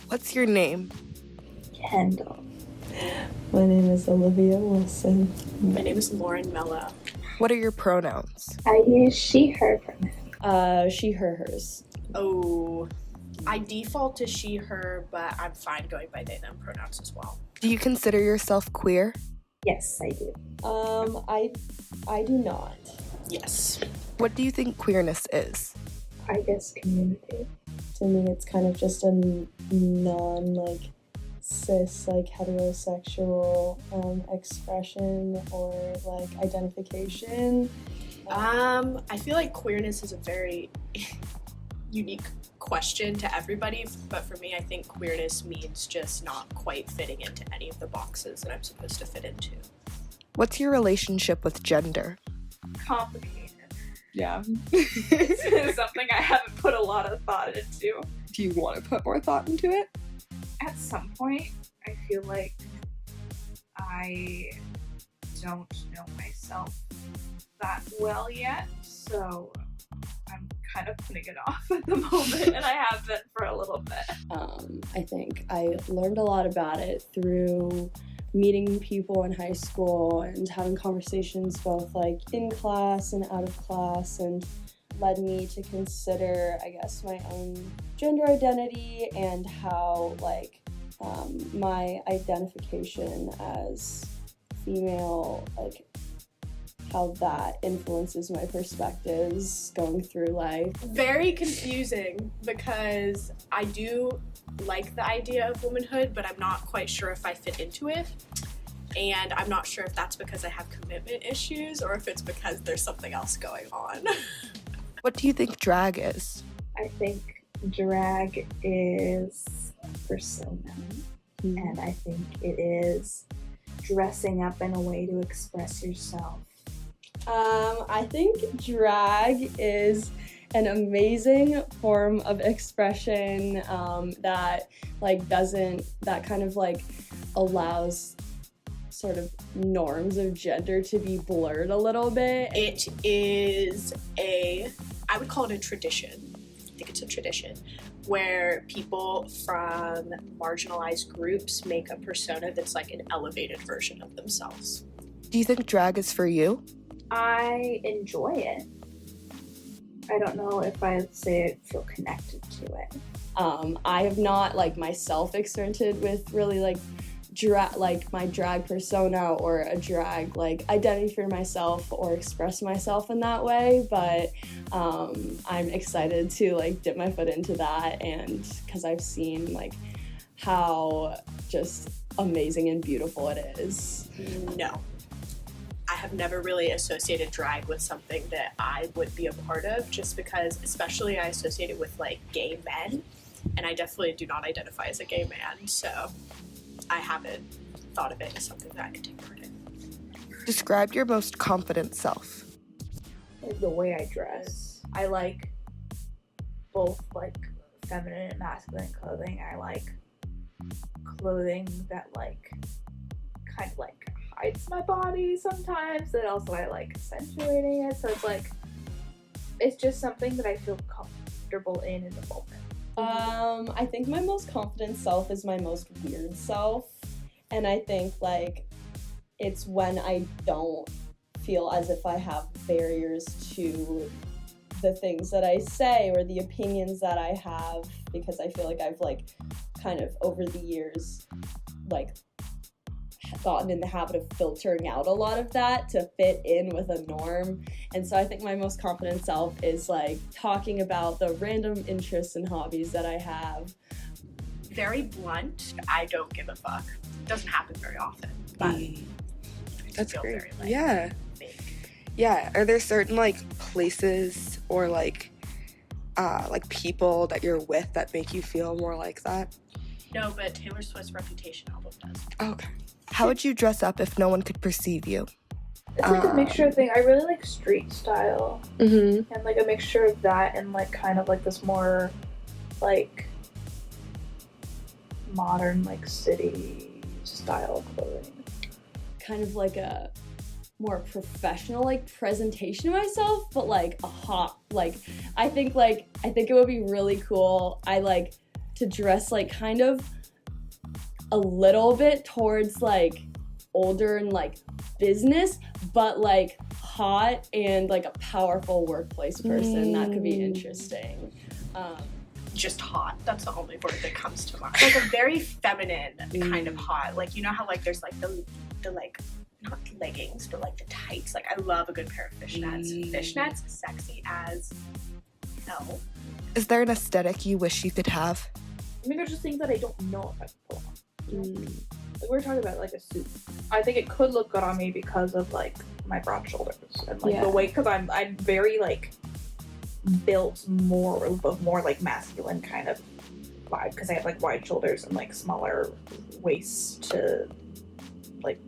What's your name? Kendall. My name is Olivia Wilson. My name is Lauren Mello. What are your pronouns? I use she, her pronouns. She, her, hers. Oh, I default to she, her, but I'm fine going by they, them pronouns as well. Do you consider yourself queer? Yes, I do. I do not. Yes. What do you think queerness is? I guess community. To me, it's kind of just a cis, heterosexual expression or identification. I feel like queerness is a very unique question to everybody, but for me, I think queerness means just not quite fitting into any of the boxes that I'm supposed to fit into. What's your relationship with gender? Complicated. Yeah. It's something I haven't put a lot of thought into. Do you want to put more thought into it? At some point, I feel like I don't know myself that well yet, so I'm kind of putting it off at the moment, and I have been for a little bit. I think I learned a lot about it through meeting people in high school and having conversations both in class and out of class, and led me to consider, I guess, my own gender identity and how my identification as female, how that influences my perspectives going through life. Very confusing because I do like the idea of womanhood, but I'm not quite sure if I fit into it. And I'm not sure if that's because I have commitment issues or if it's because there's something else going on. What do you think drag is? I think drag is persona, and I think it is dressing up in a way to express yourself. I think drag is an amazing form of expression that allows sort of norms of gender to be blurred a little bit. It is I would call it a tradition. I think it's a tradition where people from marginalized groups make a persona that's like an elevated version of themselves. Do you think drag is for you? I enjoy it. I don't know if I'd say I feel connected to it. I have not myself experimented with really my drag persona or a drag identity for myself or express myself in that way, but I'm excited to dip my foot into that, and because I've seen how just amazing and beautiful it is. No. I have never really associated drag with something that I would be a part of, just because especially I associate it with gay men, and I definitely do not identify as a gay man, so I haven't thought of it as something that I could take part in. Describe your most confident self. The way I dress. I like both feminine and masculine clothing. I like clothing that kind of hides my body sometimes, and also I like accentuating it, so it's just something that I feel comfortable in the moment. I think my most confident self is my most weird self, and I think it's when I don't feel as if I have barriers to the things that I say or the opinions that I have, because I feel like I've kind of over the years gotten in the habit of filtering out a lot of that to fit in with a norm. And so I think my most confident self is talking about the random interests and hobbies that I have. Very blunt. I don't give a fuck. It doesn't happen very often, but That's feel great. very Yeah. fake. Yeah, are there certain places or people that you're with that make you feel more like that? No, but Taylor Swift's Reputation album does. Okay. How would you dress up if no one could perceive you? It's a mixture thing. I really like street style, and a mixture of that and kind of this more modern city style clothing. Kind of a more professional presentation of myself, but a hot I think it would be really cool. I to dress like kind of a little bit towards like older and like business, but like hot and like a powerful workplace person. That could be interesting. Just hot. That's the only word that comes to mind. Like a very feminine kind of hot. Like, you know how like there's like the like, not leggings, but like the tights. Like, I love a good pair of fishnets. Fishnets, sexy as hell. Is there an aesthetic you wish you could have? I mean, there's just things that I don't know if I could pull off. Like, we're talking about like a suit. I think it could look good on me because of like my broad shoulders and like the weight, because I'm very like built more like masculine kind of vibe, because I have like wide shoulders and like smaller waist to like,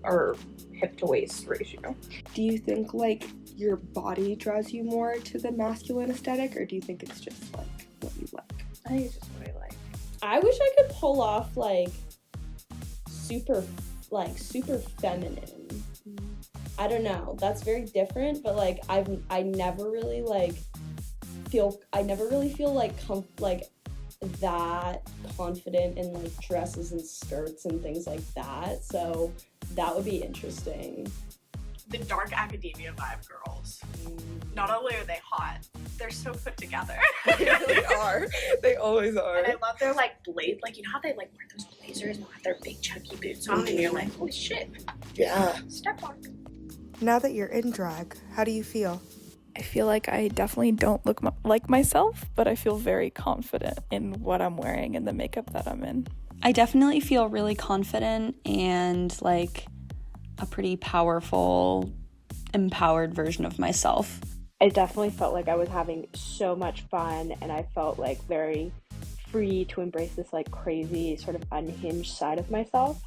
or hip to waist ratio. Do you think like your body draws you more to the masculine aesthetic, or do you think it's just like what you like? I think it's just what I like. I wish I could pull off like super feminine. I don't know. That's very different, but like I never really feel like that confident in like dresses and skirts and things like that. So that would be interesting. The dark academia vibe girls. Not only are they hot, they're so put together. They really are. They always are. And I love their like blade, like, you know how they like wear those blazers and have their big chunky boots on, and you're like, holy shit. Yeah. Step on. Now that you're in drag, how do you feel? I feel like I definitely don't look like myself, but I feel very confident in what I'm wearing and the makeup that I'm in. I definitely feel really confident and like a pretty powerful, empowered version of myself. I definitely felt like I was having so much fun, and I felt like very free to embrace this like crazy sort of unhinged side of myself.